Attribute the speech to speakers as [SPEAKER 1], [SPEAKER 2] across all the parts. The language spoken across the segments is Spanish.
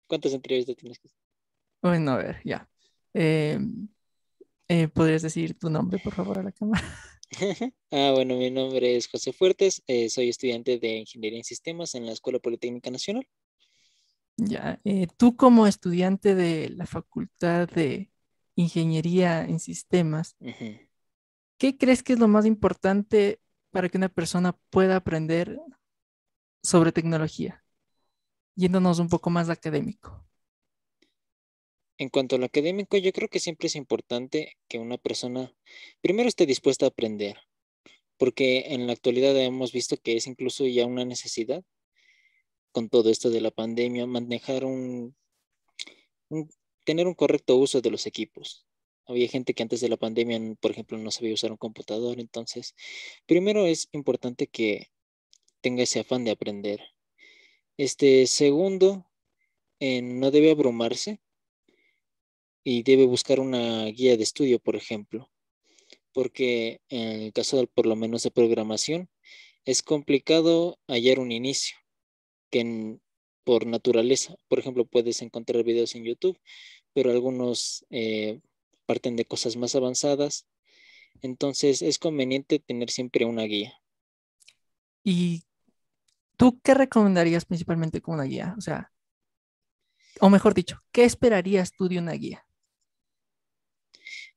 [SPEAKER 1] ¿Cuántas entrevistas tienes que hacer?
[SPEAKER 2] Bueno, a ver, ya. Eh, ¿Podrías decir tu nombre, por favor, a la cámara?
[SPEAKER 1] Bueno, mi nombre es José Fuertes, soy estudiante de Ingeniería en Sistemas en la Escuela Politécnica Nacional.
[SPEAKER 2] Ya. Tú como estudiante de la Facultad de Ingeniería en Sistemas,
[SPEAKER 1] Ujú.
[SPEAKER 2] ¿qué crees que es lo más importante para que una persona pueda aprender sobre tecnología? Yéndonos un poco más académico.
[SPEAKER 1] En cuanto a lo académico, yo creo que siempre es importante que una persona primero esté dispuesta a aprender, porque en la actualidad hemos visto que es incluso ya una necesidad con todo esto de la pandemia, manejar un- tener un correcto uso de los equipos. Había gente que antes de la pandemia, por ejemplo, no sabía usar un computador, entonces, primero es importante que tenga ese afán de aprender. Segundo, no debe abrumarse y debe buscar una guía de estudio, por ejemplo, porque en el caso por lo menos de programación, es complicado hallar un inicio, que por naturaleza, por ejemplo, puedes encontrar videos en YouTube, pero algunos parten de cosas más avanzadas, entonces es conveniente tener siempre una guía.
[SPEAKER 2] ¿Y tú qué recomendarías principalmente como una guía? O sea, o mejor dicho, ¿qué esperarías tú de una guía?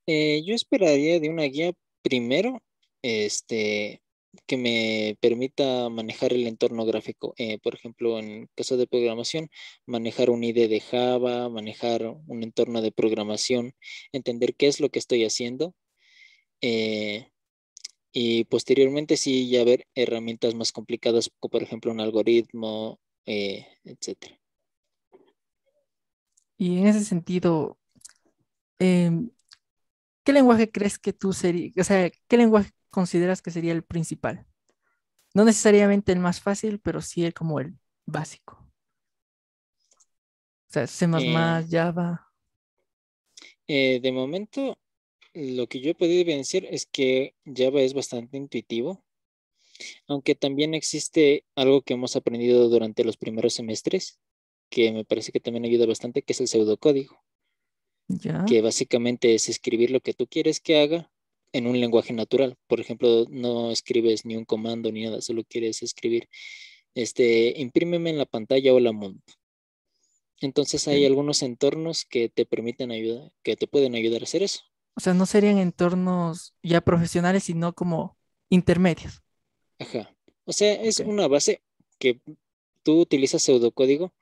[SPEAKER 1] Yo esperaría de una guía primero, este, que me permita manejar el entorno gráfico. Por ejemplo, en caso de programación, manejar un IDE de Java, manejar un entorno de programación, entender qué es lo que estoy haciendo. eh, y posteriormente sí ya ver herramientas más complicadas, como por ejemplo un algoritmo, etcétera.
[SPEAKER 2] Y en ese sentido, em, ¿qué lenguaje crees que tú sería, o sea, qué lenguaje consideras que sería el principal? No necesariamente el más fácil, pero sí el como el básico. O sea, C++,
[SPEAKER 1] Eh,
[SPEAKER 2] Java.
[SPEAKER 1] de momento, lo que yo he podido evidenciar es que Java es bastante intuitivo, aunque también existe algo que hemos aprendido durante los primeros semestres, que me parece que también ayuda bastante, que es el pseudocódigo,
[SPEAKER 2] Ya.
[SPEAKER 1] que básicamente es escribir lo que tú quieres que haga en un lenguaje natural. Por ejemplo, no escribes ni un comando ni nada, solo quieres escribir, imprímeme en la pantalla Hola Mundo. Entonces hay
[SPEAKER 2] Ok.
[SPEAKER 1] algunos entornos que te permiten ayudar, que te pueden ayudar a hacer eso.
[SPEAKER 2] O sea, no serían entornos ya profesionales, sino como intermedios.
[SPEAKER 1] Ajá. O sea, es
[SPEAKER 2] Ok.
[SPEAKER 1] una base que tú utilizas pseudocódigo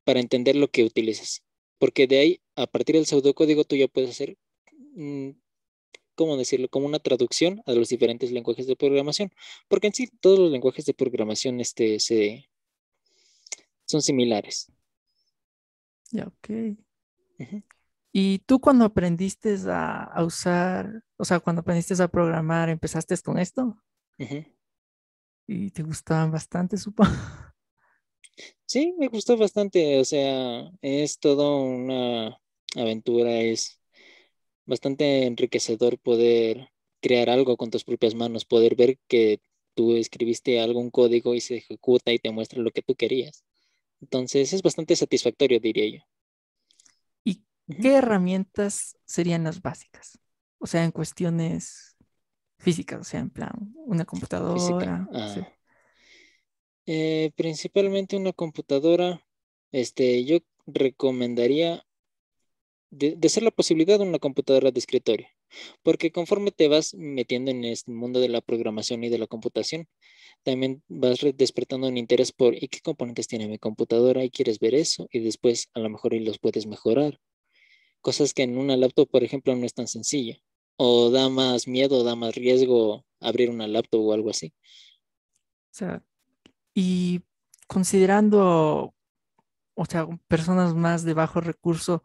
[SPEAKER 1] para entender lo que utilizas. Porque de ahí, a partir del pseudocódigo, tú ya puedes hacer, mm, ¿cómo decirlo? Como una traducción a los diferentes lenguajes de programación. Porque en sí, todos los lenguajes de programación son similares.
[SPEAKER 2] Ya, ok.
[SPEAKER 1] Ujú,
[SPEAKER 2] ¿Y tú cuando aprendiste a usar, o sea, cuando aprendiste a programar, empezaste con esto
[SPEAKER 1] ujú.
[SPEAKER 2] y te gustaban bastante, supongo?
[SPEAKER 1] Sí, me gustó bastante. O sea, es toda una aventura, es bastante enriquecedor poder crear algo con tus propias manos, poder ver que tú escribiste algún código y se ejecuta y te muestra lo que tú querías. Entonces es bastante satisfactorio, diría yo.
[SPEAKER 2] ¿Y
[SPEAKER 1] Ujú.
[SPEAKER 2] qué herramientas serían las básicas? O sea, en cuestiones físicas, o sea, en plan, una
[SPEAKER 1] Física.
[SPEAKER 2] computadora, sí.
[SPEAKER 1] Principalmente una computadora. Yo recomendaría, de ser la posibilidad, una computadora de escritorio, porque conforme te vas metiendo en este mundo de la programación y de la computación, también vas despertando un interés por ¿y qué componentes tiene mi computadora? Y quieres ver eso y después a lo mejor y los puedes mejorar. Cosas que en una laptop, por ejemplo, no es tan sencilla. O da más miedo, da más riesgo abrir una laptop o algo así.
[SPEAKER 2] O sea, y considerando, o sea, personas más de bajo recurso,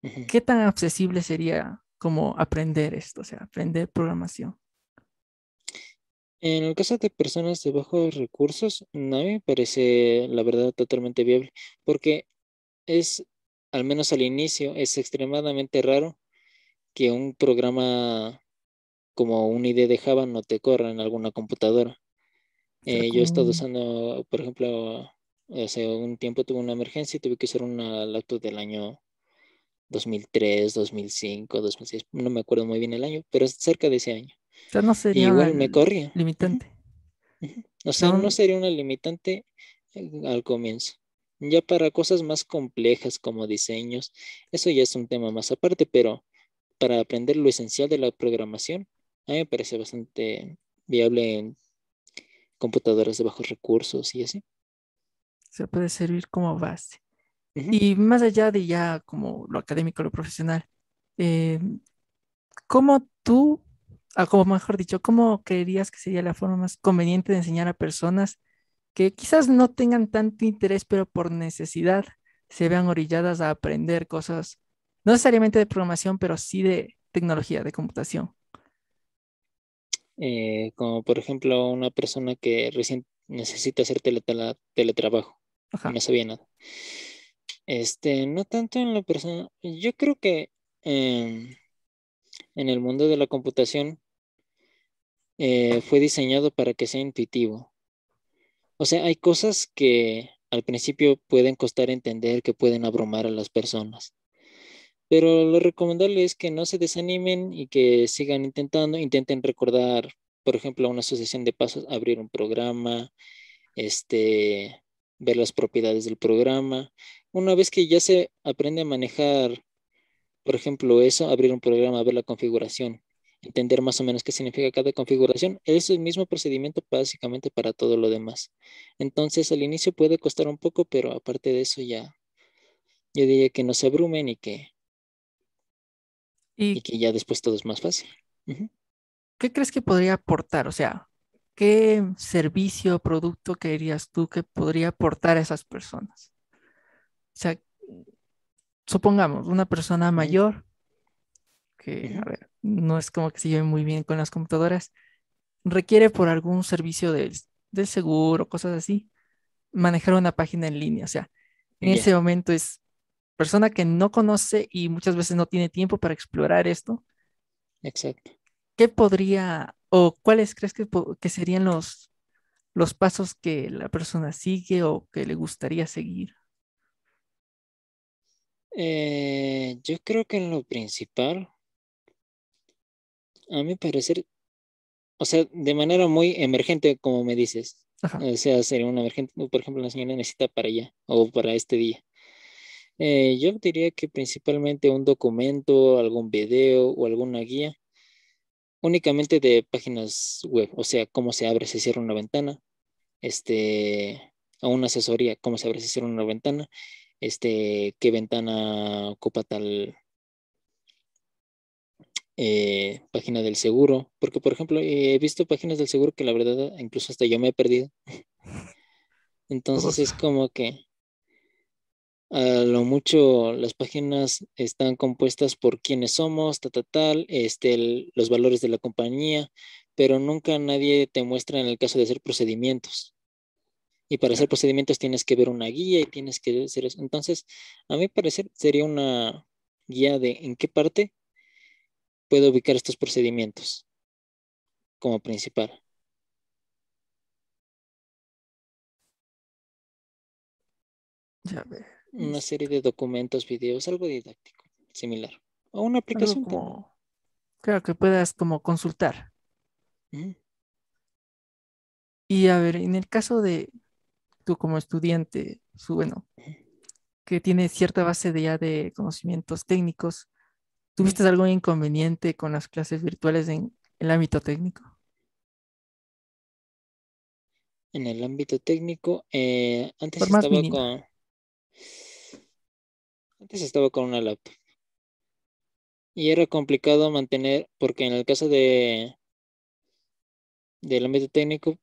[SPEAKER 1] Ujú.
[SPEAKER 2] ¿qué tan accesible sería como aprender esto? O sea, aprender programación.
[SPEAKER 1] En el caso de personas de bajos recursos, no me parece la verdad totalmente viable, porque es, al menos al inicio, es extremadamente raro que un programa como un IDE de Java no te corra en alguna computadora.
[SPEAKER 2] O sea,
[SPEAKER 1] Yo he estado
[SPEAKER 2] como,
[SPEAKER 1] usando, por ejemplo, Hace un tiempo tuve una emergencia y tuve que usar una laptop del año 2003, 2005, 2006, no me acuerdo muy bien el año, pero es cerca de ese año.
[SPEAKER 2] O sea, no
[SPEAKER 1] Y
[SPEAKER 2] sería una
[SPEAKER 1] igual me corría. Ujú,
[SPEAKER 2] limitante.
[SPEAKER 1] ujú. O sea, no
[SPEAKER 2] No,
[SPEAKER 1] sería una limitante al comienzo. Ya para cosas más complejas como diseños, eso ya es un tema más aparte, pero para aprender lo esencial de la programación, a mí me parece bastante viable en computadoras de bajos recursos y así.
[SPEAKER 2] se puede servir como base.
[SPEAKER 1] Ujú.
[SPEAKER 2] Y más allá de ya como lo académico, lo profesional, eh, ¿cómo tú, como mejor dicho, cómo creerías que sería la forma más conveniente de enseñar a personas que quizás no tengan tanto interés, pero por necesidad se vean orilladas a aprender cosas, no necesariamente de programación, pero sí de tecnología, de computación?
[SPEAKER 1] Como por ejemplo una persona que recién necesita hacer teletrabajo y
[SPEAKER 2] Ajá.
[SPEAKER 1] no sabía nada. No tanto en la persona, yo creo que en el mundo de la computación fue diseñado para que sea intuitivo. O sea, hay cosas que al principio pueden costar entender, que pueden abrumar a las personas, pero lo recomendable es que no se desanimen y que sigan intentando, intenten recordar, por ejemplo, una sucesión de pasos, abrir un programa, este, ver las propiedades del programa. Una vez que ya se aprende a manejar, por ejemplo, eso, abrir un programa, ver la configuración, entender más o menos qué significa cada configuración, es el mismo procedimiento básicamente para todo lo demás. Entonces, al inicio puede costar un poco, pero aparte de eso ya, yo diría que no se abrumen y
[SPEAKER 2] ¿Y
[SPEAKER 1] que ya después todo es más fácil. Ujú.
[SPEAKER 2] qué crees que podría aportar? O sea, ¿qué servicio o producto creerías tú que podría aportar a esas personas? O sea, supongamos una persona
[SPEAKER 1] Ujú,
[SPEAKER 2] mayor que,
[SPEAKER 1] ujú.
[SPEAKER 2] a ver, no es como que se lleve muy bien con las computadoras, requiere por algún servicio del seguro, cosas así, manejar una página en línea. O sea, en
[SPEAKER 1] Ya,
[SPEAKER 2] ese momento es persona que no conoce y muchas veces no tiene tiempo para explorar esto.
[SPEAKER 1] exacto.
[SPEAKER 2] ¿Qué podría o cuáles crees que serían los pasos que la persona sigue o que le gustaría seguir?
[SPEAKER 1] Yo creo que en lo principal, a mi parecer, o sea, de manera muy emergente, como me dices.
[SPEAKER 2] Ajá.
[SPEAKER 1] O sea, sería una emergente, por ejemplo, la señora necesita para allá o para este día. Yo diría que principalmente un documento, algún video o alguna guía, únicamente de páginas web, o sea, cómo se abre, se cierra una ventana, a una asesoría, cómo se abre, se cierra una ventana, qué ventana ocupa tal página del seguro, porque por ejemplo, he visto páginas del seguro que la verdad incluso hasta yo me he perdido. Entonces
[SPEAKER 2] Todos.
[SPEAKER 1] es como que a lo mucho las páginas están compuestas por quiénes somos, tal, los valores de la compañía, pero nunca nadie te muestra en el caso de hacer procedimientos. Y para hacer
[SPEAKER 2] Claro.
[SPEAKER 1] procedimientos tienes que ver una guía y tienes que hacer eso. Entonces, a mi parecer sería una guía de en qué parte puedo ubicar estos procedimientos como principal.
[SPEAKER 2] Ya ver.
[SPEAKER 1] Una serie de documentos, videos, algo didáctico, similar. O una
[SPEAKER 2] Algo
[SPEAKER 1] aplicación también.
[SPEAKER 2] como, claro, que puedas como consultar.
[SPEAKER 1] Ujú.
[SPEAKER 2] Y a ver, en el caso de tú como estudiante, bueno, que tiene cierta base de ya de conocimientos técnicos,
[SPEAKER 1] Ujú.
[SPEAKER 2] ¿tuviste algún inconveniente con las clases virtuales en el ámbito técnico?
[SPEAKER 1] En el ámbito técnico,
[SPEAKER 2] Por más mínima.
[SPEAKER 1] antes estaba con una laptop y era complicado mantener, porque en el caso del ámbito técnico,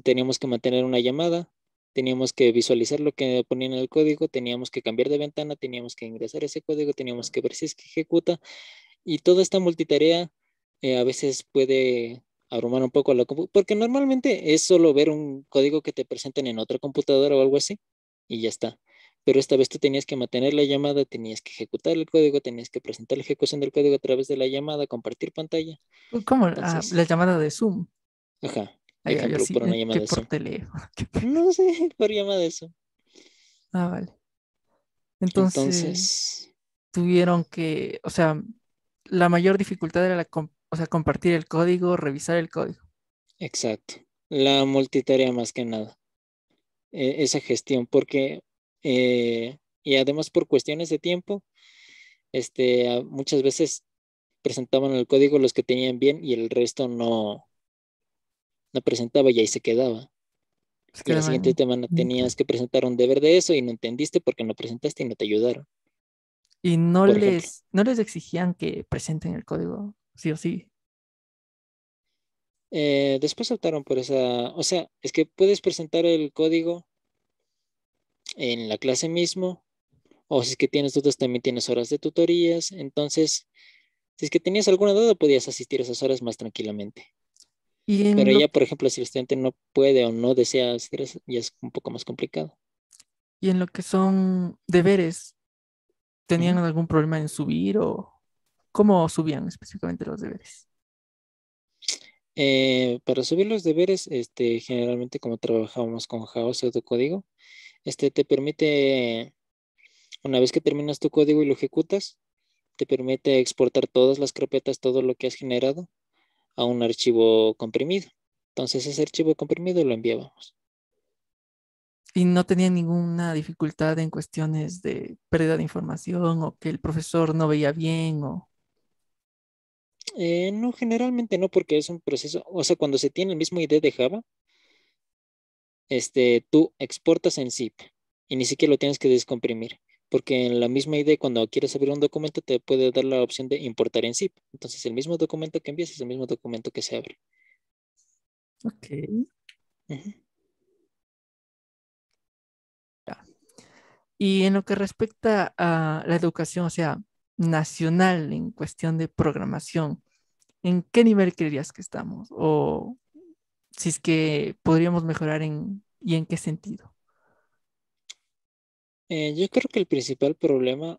[SPEAKER 1] teníamos que mantener una llamada, teníamos que visualizar lo que ponía en el código, teníamos que cambiar de ventana, teníamos que ingresar ese código, teníamos que ver si es que ejecuta y toda esta multitarea a veces puede abrumar un poco a la compu, porque normalmente es solo ver un código que te presenten en otra computadora o algo así y ya está. Pero esta vez tú tenías que mantener la llamada, tenías que ejecutar el código, tenías que presentar la ejecución del código a través de la llamada, compartir pantalla.
[SPEAKER 2] ¿Cómo? Ah,
[SPEAKER 1] Entonces,
[SPEAKER 2] la llamada de Zoom.
[SPEAKER 1] ajá,
[SPEAKER 2] Ay, ay,
[SPEAKER 1] ejemplo,
[SPEAKER 2] así,
[SPEAKER 1] por una
[SPEAKER 2] que
[SPEAKER 1] llamada de
[SPEAKER 2] por
[SPEAKER 1] Zoom.
[SPEAKER 2] teléfono.
[SPEAKER 1] No sé, por llamada de Zoom.
[SPEAKER 2] Ah, vale. Entonces
[SPEAKER 1] Entonces,
[SPEAKER 2] tuvieron que, o sea, la mayor dificultad era o sea, compartir el código, revisar el código.
[SPEAKER 1] exacto. La multitarea más que nada. Esa gestión, porque, y además por cuestiones de tiempo, muchas veces presentaban el código los que tenían bien y el resto no presentaba y ahí se quedaba.
[SPEAKER 2] Se
[SPEAKER 1] Y la siguiente
[SPEAKER 2] quedaban
[SPEAKER 1] semana
[SPEAKER 2] limpios.
[SPEAKER 1] tenías que presentar un deber de eso y no entendiste porque no presentaste y no te ayudaron,
[SPEAKER 2] Y
[SPEAKER 1] por ejemplo.
[SPEAKER 2] no les exigían que presenten el código, sí o sí.
[SPEAKER 1] Después optaron por esa, o sea, es que puedes presentar el código en la clase mismo, o si es que tienes dudas, también tienes horas de tutorías. Entonces, si es que tenías alguna duda, podías asistir a esas horas más tranquilamente.
[SPEAKER 2] Y
[SPEAKER 1] Pero
[SPEAKER 2] en lo,
[SPEAKER 1] ya, por ejemplo, si el estudiante no puede o no desea asistir, ya es un poco más complicado.
[SPEAKER 2] y en lo que son deberes, ¿tenían
[SPEAKER 1] Ujú.
[SPEAKER 2] algún problema en subir o cómo subían específicamente los deberes?
[SPEAKER 1] Para subir los deberes, generalmente como trabajábamos con Java pseudocódigo, te permite, una vez que terminas tu código y lo ejecutas, te permite exportar todas las carpetas, todo lo que has generado a un archivo comprimido. Entonces ese archivo comprimido lo enviábamos.
[SPEAKER 2] Y no tenían ninguna dificultad en cuestiones de pérdida de información o que el profesor no veía bien o...
[SPEAKER 1] No, generalmente no, porque es un proceso, o sea, cuando se tiene el mismo ID de Java, tú exportas en zip y ni siquiera lo tienes que descomprimir, porque en la misma ID cuando quieres abrir un documento te puede dar la opción de importar en zip. Entonces el mismo documento que envías es el mismo documento que se abre.
[SPEAKER 2] Ok.
[SPEAKER 1] Ujú.
[SPEAKER 2] Ya. Y en lo que respecta a la educación, o sea, nacional en cuestión de programación, ¿en qué nivel creerías que estamos? O si es que podríamos mejorar y en qué sentido.
[SPEAKER 1] Yo creo que el principal problema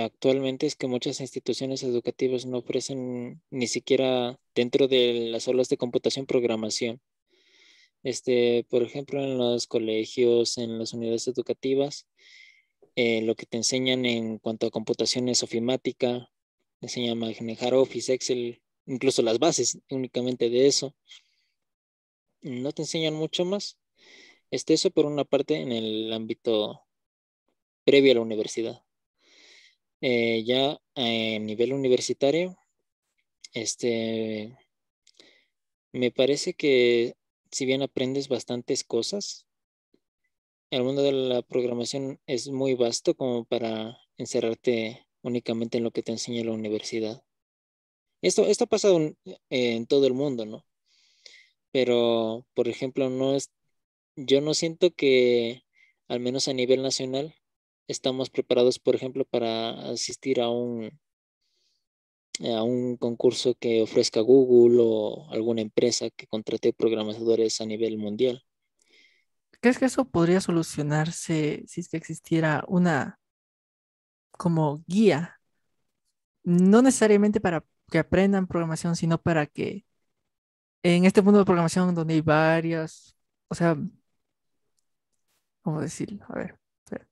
[SPEAKER 1] actualmente es que muchas instituciones educativas no ofrecen ni siquiera dentro de las aulas de computación programación. Por ejemplo, en los colegios, en las unidades educativas, lo que te enseñan en cuanto a computación es ofimática, te enseñan a manejar Office, Excel, incluso las bases únicamente de eso. No te enseñan mucho más. Eso por una parte en el ámbito previo a la universidad. Ya a nivel universitario, este, me parece que si bien aprendes bastantes cosas, el mundo de la programación es muy vasto como para encerrarte únicamente en lo que te enseña la universidad. Esto ha pasado en todo el mundo, ¿no? Pero, por ejemplo, yo no siento que, al menos a nivel nacional, estamos preparados, por ejemplo, para asistir a un concurso que ofrezca Google o alguna empresa que contrate programadores a nivel mundial.
[SPEAKER 2] ¿Crees que eso podría solucionarse si es que existiera una como guía? No necesariamente para que aprendan programación, sino para que en este mundo de programación donde hay varias, o sea, ¿cómo decirlo? A ver, espera.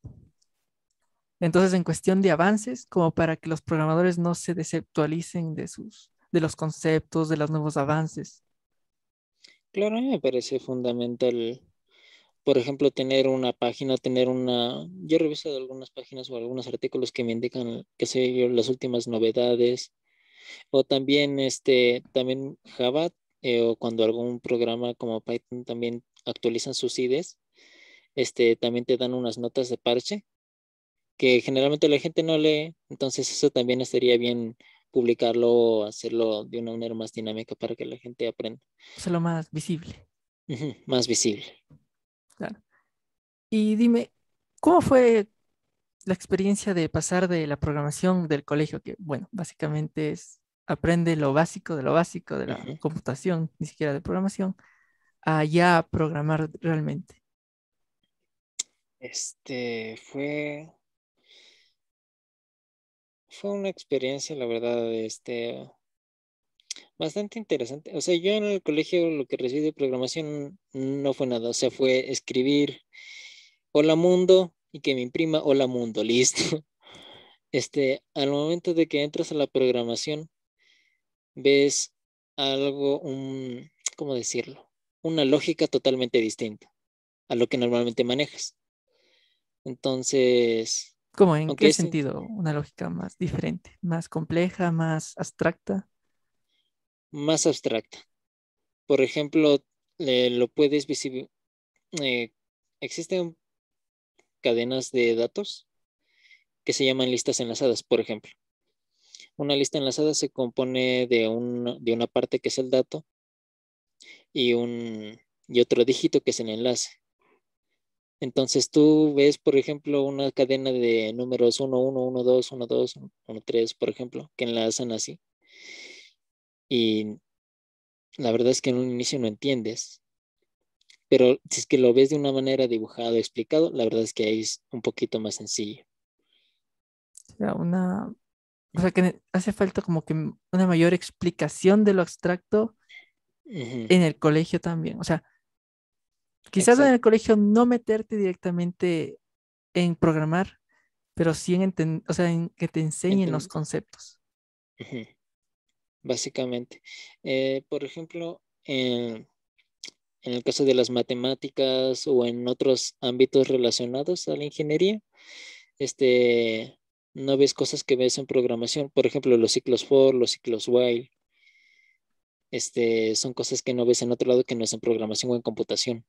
[SPEAKER 2] Entonces, en cuestión de avances, como para que los programadores no se desactualicen de los conceptos, de los nuevos avances.
[SPEAKER 1] Claro, a mí me parece fundamental, por ejemplo, tener una página, yo he revisado algunas páginas o algunos artículos que me indican, qué sé yo, las últimas novedades, o también, también Java, o cuando algún programa como Python también actualizan sus IDEs, también te dan unas notas de parche que generalmente la gente no lee, entonces eso también estaría bien publicarlo o hacerlo de una manera más dinámica para que la gente aprenda.
[SPEAKER 2] O sea, lo más visible.
[SPEAKER 1] Ujú, más visible.
[SPEAKER 2] Claro. Y dime, ¿cómo fue la experiencia de pasar de la programación del colegio, que, bueno, básicamente es aprende lo básico de la
[SPEAKER 1] Ujú.
[SPEAKER 2] computación, ni siquiera de programación, a ya programar realmente?
[SPEAKER 1] Fue una experiencia, la verdad, bastante interesante. O sea, yo en el colegio lo que recibí de programación no fue nada, o sea, fue escribir Hola Mundo y que me imprima hola mundo, listo. Al momento de que entras a la programación, ves algo, ¿cómo decirlo? Una lógica totalmente distinta a lo que normalmente manejas. Entonces,
[SPEAKER 2] ¿Cómo? ¿En
[SPEAKER 1] aunque
[SPEAKER 2] qué
[SPEAKER 1] es
[SPEAKER 2] sentido? Una lógica más diferente, más compleja, más abstracta.
[SPEAKER 1] más abstracta. Por ejemplo, lo puedes visibilizar. Existen cadenas de datos que se llaman listas enlazadas, por ejemplo. Una lista enlazada se compone de una parte que es el dato y otro dígito que es el enlace. Entonces tú ves, por ejemplo, una cadena de números 1, 1, 1, 2, 1, 2, 1, 3, por ejemplo, que enlazan así. Y la verdad es que en un inicio no entiendes, pero si es que lo ves de una manera dibujado, explicado, la verdad es que ahí es un poquito más sencillo.
[SPEAKER 2] O sea, o sea, que hace falta como que una mayor explicación de lo abstracto
[SPEAKER 1] Ujú,
[SPEAKER 2] en el colegio también. O sea, quizás en el
[SPEAKER 1] exacto.
[SPEAKER 2] colegio no meterte directamente en programar, pero sí o sea, en que te enseñen los
[SPEAKER 1] Enten-
[SPEAKER 2] conceptos.
[SPEAKER 1] ujú, básicamente. Por ejemplo, en el caso de las matemáticas o en otros ámbitos relacionados a la ingeniería, este, no ves cosas que ves en programación. Por ejemplo, los ciclos for, los ciclos while, son cosas que no ves en otro lado que no es en programación o en computación.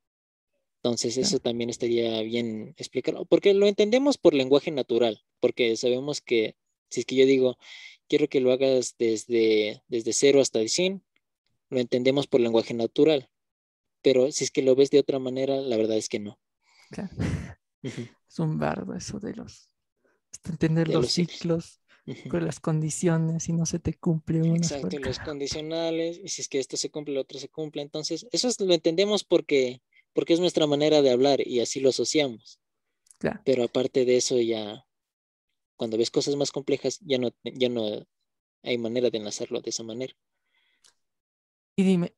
[SPEAKER 1] Entonces,
[SPEAKER 2] Claro.
[SPEAKER 1] eso también estaría bien explicarlo, porque lo entendemos por lenguaje natural, porque sabemos que si es que yo digo, quiero que lo hagas desde 0 hasta 100, lo entendemos por lenguaje natural, pero si es que lo ves de otra manera, la verdad es que no.
[SPEAKER 2] Claro.
[SPEAKER 1] Ujú.
[SPEAKER 2] Es un bardo eso de hasta entender
[SPEAKER 1] De
[SPEAKER 2] los
[SPEAKER 1] los ciclos.
[SPEAKER 2] ciclos
[SPEAKER 1] Ujú.
[SPEAKER 2] con las condiciones y no se te cumple una
[SPEAKER 1] Exacto, y
[SPEAKER 2] suerte.
[SPEAKER 1] los condicionales, y si es que esto se cumple, lo otro se cumple. Entonces, lo entendemos porque es nuestra manera de hablar y así lo asociamos.
[SPEAKER 2] Claro.
[SPEAKER 1] Pero aparte de eso, ya cuando ves cosas más complejas, ya no hay manera de enlazarlo de esa manera.
[SPEAKER 2] Y dime,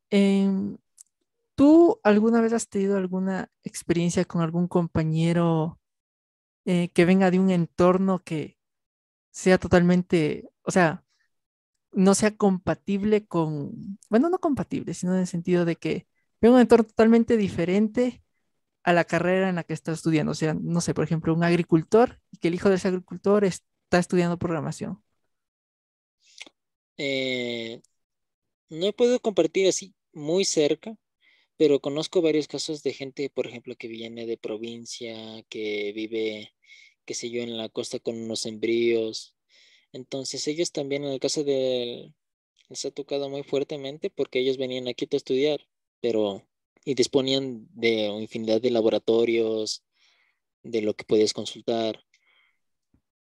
[SPEAKER 2] ¿tú alguna vez has tenido alguna experiencia con algún compañero que venga de un entorno que sea totalmente, o sea, no sea compatible con, bueno, no compatible, sino en el sentido de que venga un entorno totalmente diferente a la carrera en la que está estudiando? O sea, no sé, por ejemplo, un agricultor y que el hijo de ese agricultor está estudiando programación.
[SPEAKER 1] Eh, no he podido compartir así muy cerca, pero conozco varios casos de gente, por ejemplo, que viene de provincia, que vive, qué sé yo, en la costa con unos sembríos. Entonces ellos también, en el caso de les ha tocado muy fuertemente porque ellos venían aquí a estudiar, pero y disponían de infinidad de laboratorios, de lo que podías consultar,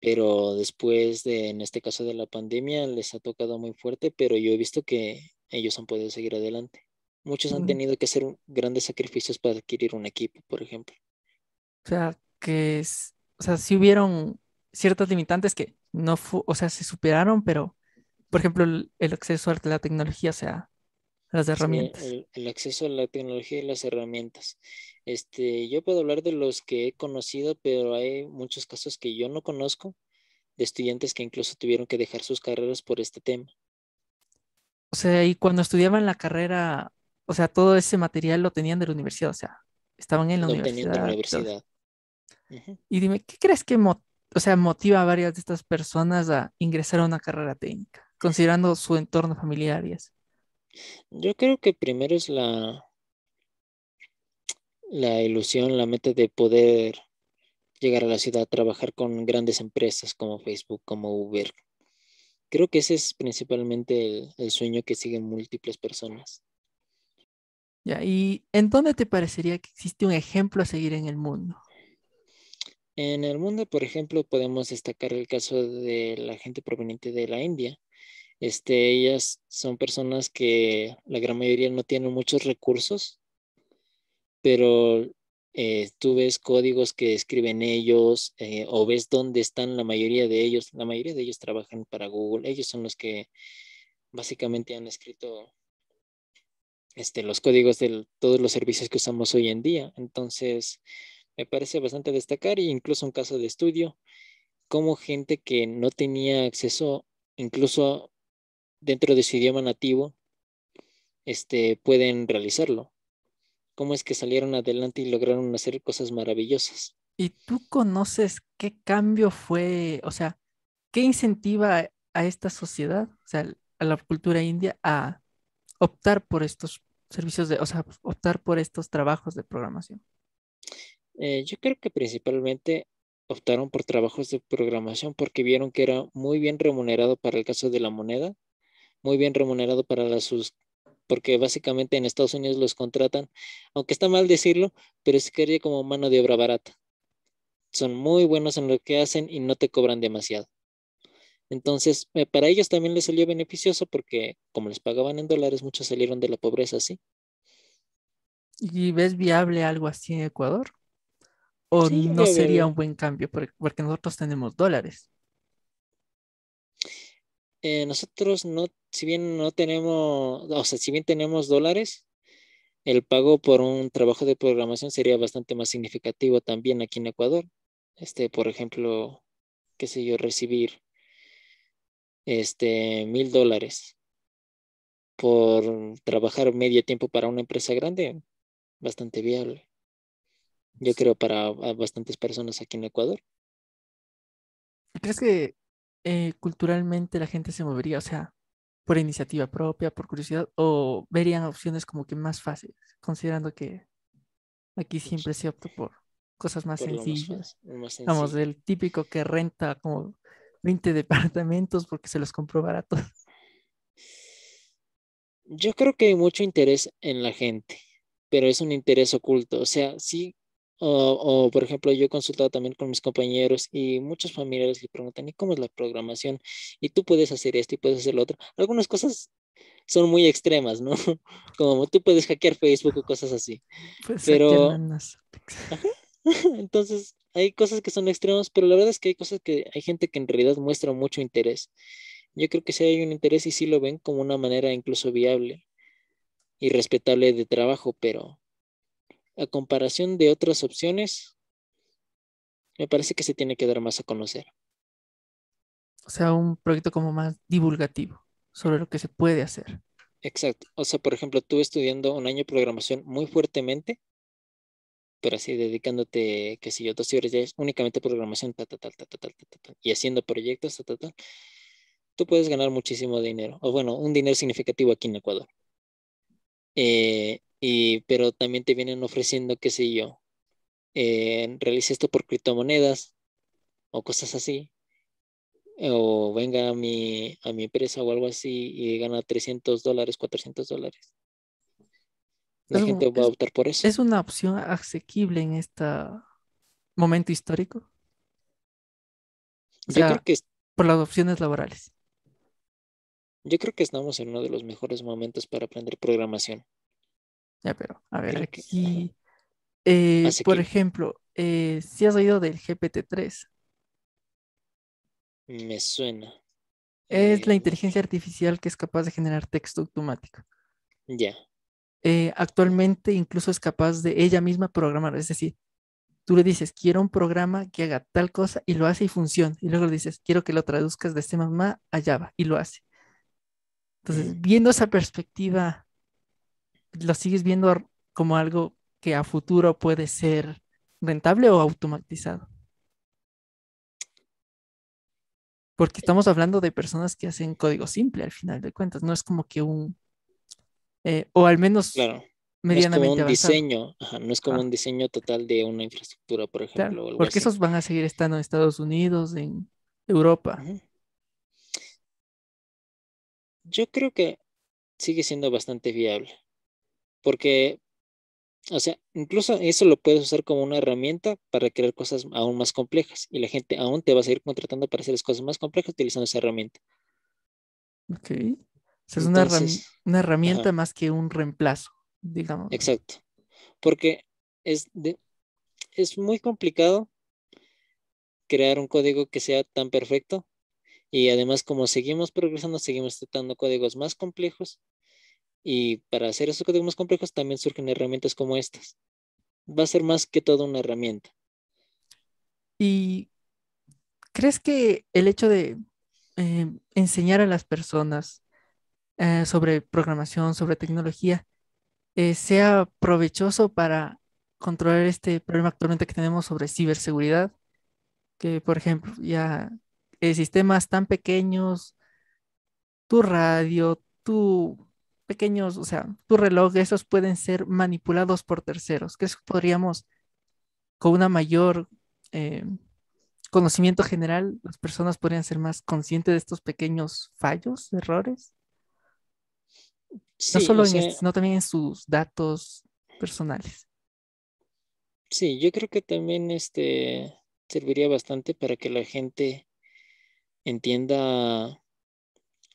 [SPEAKER 1] pero después en este caso de la pandemia, les ha tocado muy fuerte, pero yo he visto que ellos han podido seguir adelante. Muchos han
[SPEAKER 2] Mm,
[SPEAKER 1] tenido que hacer grandes sacrificios para adquirir un equipo, por ejemplo.
[SPEAKER 2] O sea, o sea, sí hubieron ciertas limitantes que no o sea, se superaron, pero, por ejemplo, el acceso a la tecnología, o sea, a las
[SPEAKER 1] Sí,
[SPEAKER 2] herramientas.
[SPEAKER 1] el acceso a la tecnología y las herramientas. Yo puedo hablar de los que he conocido, pero hay muchos casos que yo no conozco de estudiantes que incluso tuvieron que dejar sus carreras por este tema.
[SPEAKER 2] O sea, y cuando estudiaban la carrera, o sea, todo ese material lo tenían de la universidad, o sea, estaban en la
[SPEAKER 1] Lo obtenían de la
[SPEAKER 2] universidad, todo.
[SPEAKER 1] universidad. Ujú.
[SPEAKER 2] Y dime, ¿qué crees que o sea, motiva a varias de estas personas a ingresar a una carrera técnica, considerando su entorno familiar y eso?
[SPEAKER 1] Yo creo que primero es la ilusión, la meta de poder llegar a la ciudad, trabajar con grandes empresas como Facebook, como Uber. Creo que ese es principalmente el sueño que siguen múltiples personas.
[SPEAKER 2] Ya, ¿y en dónde te parecería que existe un ejemplo a seguir en el mundo?
[SPEAKER 1] En el mundo, por ejemplo, podemos destacar el caso de la gente proveniente de la India. Ellas son personas que la gran mayoría no tienen muchos recursos, pero tú ves códigos que escriben ellos o ves dónde están la mayoría de ellos. La mayoría de ellos trabajan para Google. Ellos son los que básicamente han escrito los códigos de todos los servicios que usamos hoy en día. Entonces, me parece bastante destacar, e incluso un caso de estudio, como gente que no tenía acceso, incluso dentro de su idioma nativo, pueden realizarlo. Cómo es que salieron adelante y lograron hacer cosas maravillosas.
[SPEAKER 2] ¿Y tú conoces qué cambio fue, o sea, qué incentiva a esta sociedad, o sea, a la cultura india, a optar por estos servicios de, o sea, optar por estos trabajos de programación?
[SPEAKER 1] Yo creo que principalmente optaron por trabajos de programación porque vieron que era muy bien remunerado para el caso de la moneda, muy bien remunerado para porque básicamente en Estados Unidos los contratan, aunque está mal decirlo, pero es que como mano de obra barata. Son muy buenos en lo que hacen y no te cobran demasiado. Entonces, para ellos también les salió beneficioso porque como les pagaban en dólares, muchos salieron de la pobreza, ¿sí?
[SPEAKER 2] ¿Y ves viable algo así en Ecuador? ¿O
[SPEAKER 1] Sí,
[SPEAKER 2] no
[SPEAKER 1] ya
[SPEAKER 2] sería un
[SPEAKER 1] veo.
[SPEAKER 2] buen cambio? Porque nosotros tenemos dólares.
[SPEAKER 1] Nosotros no, si bien no tenemos, o sea, si bien tenemos dólares, el pago por un trabajo de programación sería bastante más significativo también aquí en Ecuador. Por ejemplo, qué sé yo, recibir $1,000 por trabajar medio tiempo para una empresa grande, bastante viable. Yo creo para a bastantes personas aquí en Ecuador.
[SPEAKER 2] ¿Crees que culturalmente la gente se movería, o sea, por iniciativa propia, por curiosidad, o verían opciones como que más fáciles, considerando que aquí siempre se opta por cosas más
[SPEAKER 1] Por lo más
[SPEAKER 2] sencillas?
[SPEAKER 1] fácil, lo más
[SPEAKER 2] Vamos,
[SPEAKER 1] sencillo.
[SPEAKER 2] el típico que renta como 20 departamentos porque se los compró baratos.
[SPEAKER 1] Yo creo que hay mucho interés en la gente, pero es un interés oculto. O sea, sí, por ejemplo, yo he consultado también con mis compañeros y muchos familiares le preguntan, ¿y cómo es la programación? Y tú puedes hacer esto y puedes hacer lo otro. Algunas cosas son muy extremas, ¿no? Como tú puedes hackear Facebook o cosas así.
[SPEAKER 2] Pues saquear
[SPEAKER 1] Pero,
[SPEAKER 2] nanas.
[SPEAKER 1] ajá, entonces hay cosas que son extremas, pero la verdad es que hay cosas que hay gente que en realidad muestra mucho interés. Yo creo que sí hay un interés y sí lo ven como una manera incluso viable y respetable de trabajo, pero a comparación de otras opciones, me parece que se tiene que dar más a conocer.
[SPEAKER 2] O sea, un proyecto como más divulgativo sobre lo que se puede hacer.
[SPEAKER 1] Exacto. O sea, por ejemplo, tú estudiando un año de programación muy fuertemente, pero así dedicándote, qué sé yo, 2 horas ya es únicamente programación, ta, ta, ta, ta, ta, ta, ta, ta, ta, y haciendo proyectos, ta, ta, ta, tú puedes ganar muchísimo dinero, o bueno, un dinero significativo aquí en Ecuador. Pero también te vienen ofreciendo, qué sé yo, realice esto por criptomonedas o cosas así, o venga a mi empresa o algo así y gana $300, $400. La
[SPEAKER 2] Es,
[SPEAKER 1] gente va a optar por eso.
[SPEAKER 2] es una opción asequible en este momento histórico. O
[SPEAKER 1] Yo creo
[SPEAKER 2] sea,
[SPEAKER 1] que,
[SPEAKER 2] por las opciones laborales.
[SPEAKER 1] yo creo que estamos en uno de los mejores momentos para aprender programación.
[SPEAKER 2] Ya, pero, a ver,
[SPEAKER 1] Creo que, ajá,
[SPEAKER 2] aquí, por
[SPEAKER 1] asequible.
[SPEAKER 2] ejemplo, si has oído del GPT-3,
[SPEAKER 1] Me suena.
[SPEAKER 2] es la
[SPEAKER 1] A ver,
[SPEAKER 2] inteligencia artificial que es capaz de generar texto automático.
[SPEAKER 1] ya.
[SPEAKER 2] Actualmente incluso es capaz de ella misma programar, es decir, tú le dices, quiero un programa que haga tal cosa y lo hace y funciona. Y luego le dices, quiero que lo traduzcas de C++ a Java y lo hace.
[SPEAKER 1] Ujú.
[SPEAKER 2] Entonces, viendo esa perspectiva, ¿lo sigues viendo como algo que a futuro puede ser rentable o automatizado? Porque estamos hablando de personas que hacen código simple al final de cuentas, no es como que o al menos
[SPEAKER 1] Claro. No es como
[SPEAKER 2] medianamente
[SPEAKER 1] un
[SPEAKER 2] avanzado.
[SPEAKER 1] diseño, ajá, no es como un
[SPEAKER 2] Ajá,
[SPEAKER 1] diseño total de una infraestructura, por
[SPEAKER 2] claro,
[SPEAKER 1] ejemplo, o algo
[SPEAKER 2] porque
[SPEAKER 1] así.
[SPEAKER 2] esos van a seguir estando en Estados Unidos, en Europa.
[SPEAKER 1] Ujú. Yo creo que sigue siendo bastante viable, porque, o sea, incluso eso lo puedes usar como una herramienta para crear cosas aún más complejas y la gente aún te va a seguir contratando para hacer las cosas más complejas utilizando esa herramienta.
[SPEAKER 2] Ok. O sea, es
[SPEAKER 1] Entonces,
[SPEAKER 2] una herramienta
[SPEAKER 1] ajá,
[SPEAKER 2] más que un reemplazo, digamos.
[SPEAKER 1] exacto, porque es muy complicado crear un código que sea tan perfecto y además como seguimos progresando, seguimos tratando códigos más complejos y para hacer esos códigos más complejos también surgen herramientas como estas. va a ser más que todo una herramienta.
[SPEAKER 2] ¿Y crees que el hecho de enseñar a las personas sobre programación, sobre tecnología, sea provechoso para controlar este problema actualmente que tenemos sobre ciberseguridad? Que, por ejemplo, ya sistemas tan pequeños, tu radio, tu pequeños, o sea, tu reloj, esos pueden ser manipulados por terceros. ¿Crees que podríamos, con una mayor eh, conocimiento general, las personas podrían ser más conscientes de estos pequeños fallos, errores? No
[SPEAKER 1] Sí, o
[SPEAKER 2] solo en
[SPEAKER 1] sea,
[SPEAKER 2] esto, sino también en sus datos personales.
[SPEAKER 1] sí, yo creo que también serviría bastante para que la gente entienda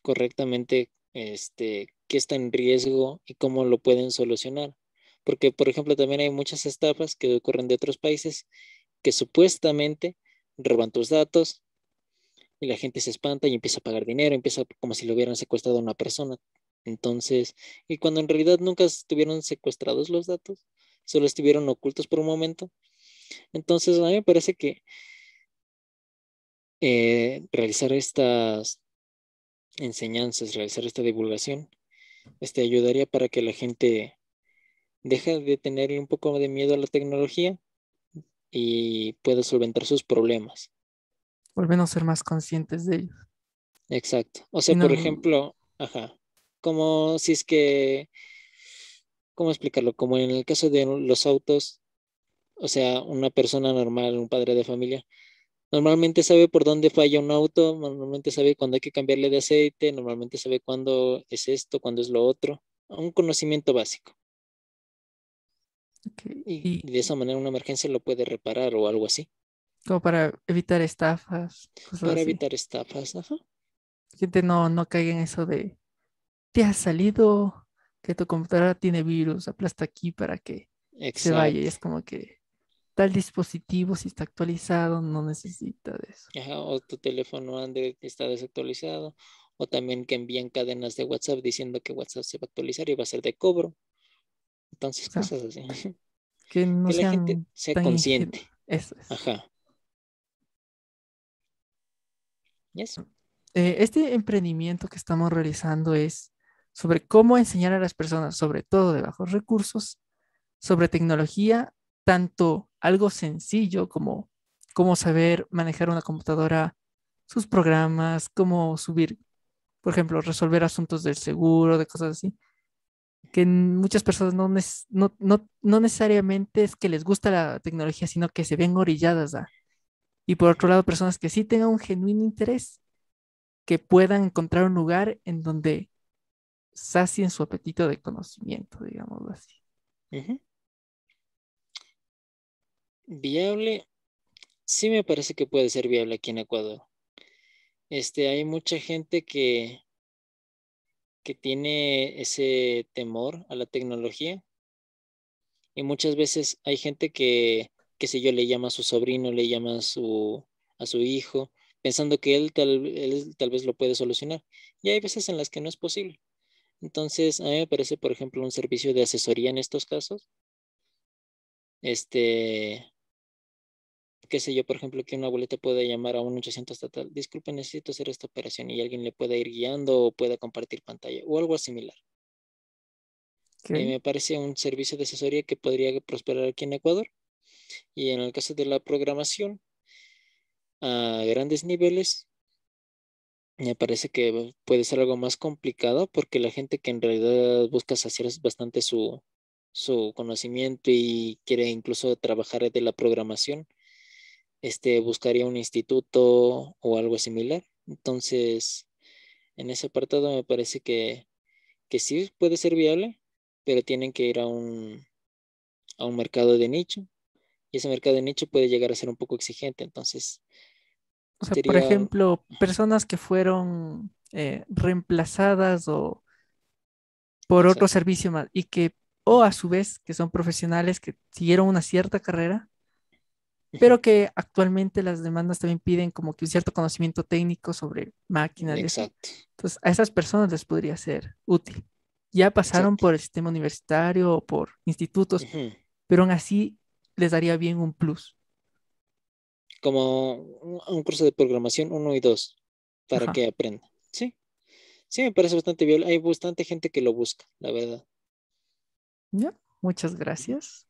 [SPEAKER 1] correctamente qué está en riesgo y cómo lo pueden solucionar. Porque, por ejemplo, también hay muchas estafas que ocurren de otros países que supuestamente roban tus datos y la gente se espanta y empieza a pagar dinero, empieza como si lo hubieran secuestrado a una persona. Entonces, y cuando en realidad nunca estuvieron secuestrados los datos, solo estuvieron ocultos por un momento. Entonces, a mí me parece que realizar estas enseñanzas, realizar esta divulgación, ayudaría para que la gente deje de tener un poco de miedo a la tecnología y pueda solventar sus problemas.
[SPEAKER 2] Volvemos a ser más conscientes de ellos.
[SPEAKER 1] Exacto. O
[SPEAKER 2] Y
[SPEAKER 1] sea, por
[SPEAKER 2] no,
[SPEAKER 1] ejemplo, ajá, como si es que, ¿cómo explicarlo? Como en el caso de los autos, o sea, una persona normal, un padre de familia, normalmente sabe por dónde falla un auto, normalmente sabe cuándo hay que cambiarle de aceite, normalmente sabe cuándo es esto, cuándo es lo otro, un conocimiento básico.
[SPEAKER 2] ok,
[SPEAKER 1] Y
[SPEAKER 2] y
[SPEAKER 1] de esa manera una emergencia lo puede reparar o algo así,
[SPEAKER 2] como para evitar estafas, cosas
[SPEAKER 1] para
[SPEAKER 2] así.
[SPEAKER 1] evitar estafas. Ajá.
[SPEAKER 2] Gente no caiga en eso de, te ha salido que tu computadora tiene virus, aplasta aquí para que se vaya. Y
[SPEAKER 1] Exacto.
[SPEAKER 2] es como que tal dispositivo, si está actualizado, no necesita de eso.
[SPEAKER 1] Ajá, o tu teléfono Android está desactualizado, o también que envían cadenas de WhatsApp diciendo que WhatsApp se va a actualizar y va a ser de cobro. Entonces,
[SPEAKER 2] O sea,
[SPEAKER 1] cosas así.
[SPEAKER 2] que no
[SPEAKER 1] Que la gente
[SPEAKER 2] sean
[SPEAKER 1] sea
[SPEAKER 2] tan
[SPEAKER 1] consciente.
[SPEAKER 2] ingenuos. Eso es.
[SPEAKER 1] Ajá. Yes.
[SPEAKER 2] Este emprendimiento que estamos realizando es sobre cómo enseñar a las personas, sobre todo de bajos recursos, sobre tecnología, tanto algo sencillo como cómo saber manejar una computadora, sus programas, cómo subir, por ejemplo, resolver asuntos del seguro, de cosas así, que muchas personas no necesariamente es que les gusta la tecnología, sino que se ven orilladas a. Y por otro
[SPEAKER 1] Ujú.
[SPEAKER 2] lado, personas que sí tengan un genuino interés, que puedan encontrar un lugar en donde sacien su apetito de conocimiento, digámoslo así.
[SPEAKER 1] Ujú. Viable, sí me parece que puede ser viable aquí en Ecuador. Hay mucha gente que tiene ese temor a la tecnología y muchas veces hay gente que, qué sé yo, le llama a su sobrino, le llama a su hijo, pensando que él tal vez lo puede solucionar. Y hay veces en las que no es posible. Entonces, a mí me parece, por ejemplo, un servicio de asesoría en estos casos. Este, qué sé yo, por ejemplo, que una abuelita pueda llamar a un 800 total, disculpe, necesito hacer esta operación y alguien le pueda ir guiando o pueda compartir pantalla o algo similar.
[SPEAKER 2] Ok.
[SPEAKER 1] Me parece un servicio de asesoría que podría prosperar aquí en Ecuador. Y en el caso de la programación, a grandes niveles, me parece que puede ser algo más complicado porque la gente que en realidad busca saciar bastante su conocimiento y quiere incluso trabajar de la programación, buscaría un instituto o algo similar. Entonces, en ese apartado me parece que sí puede ser viable, pero tienen que ir a un mercado de nicho y ese mercado de nicho puede llegar a ser un poco exigente. Entonces,
[SPEAKER 2] O sea, por
[SPEAKER 1] sería
[SPEAKER 2] ejemplo, personas que fueron reemplazadas o por otro
[SPEAKER 1] exacto.
[SPEAKER 2] servicio más y que, o a su vez, que son profesionales que siguieron una cierta carrera,
[SPEAKER 1] Ujú.
[SPEAKER 2] pero que actualmente las demandas también piden como que un cierto conocimiento técnico sobre máquinas y eso.
[SPEAKER 1] Exacto,
[SPEAKER 2] Entonces, a esas personas les podría ser útil. Ya pasaron
[SPEAKER 1] exacto.
[SPEAKER 2] por el sistema universitario o por institutos,
[SPEAKER 1] Ujú.
[SPEAKER 2] pero aún así les daría bien un plus.
[SPEAKER 1] Como un curso de programación 1 y 2 para
[SPEAKER 2] Ajá.
[SPEAKER 1] que aprenda. Sí, sí, me parece bastante viable. Hay bastante gente que lo busca, la verdad.
[SPEAKER 2] Ya, muchas
[SPEAKER 1] Ujú.
[SPEAKER 2] gracias.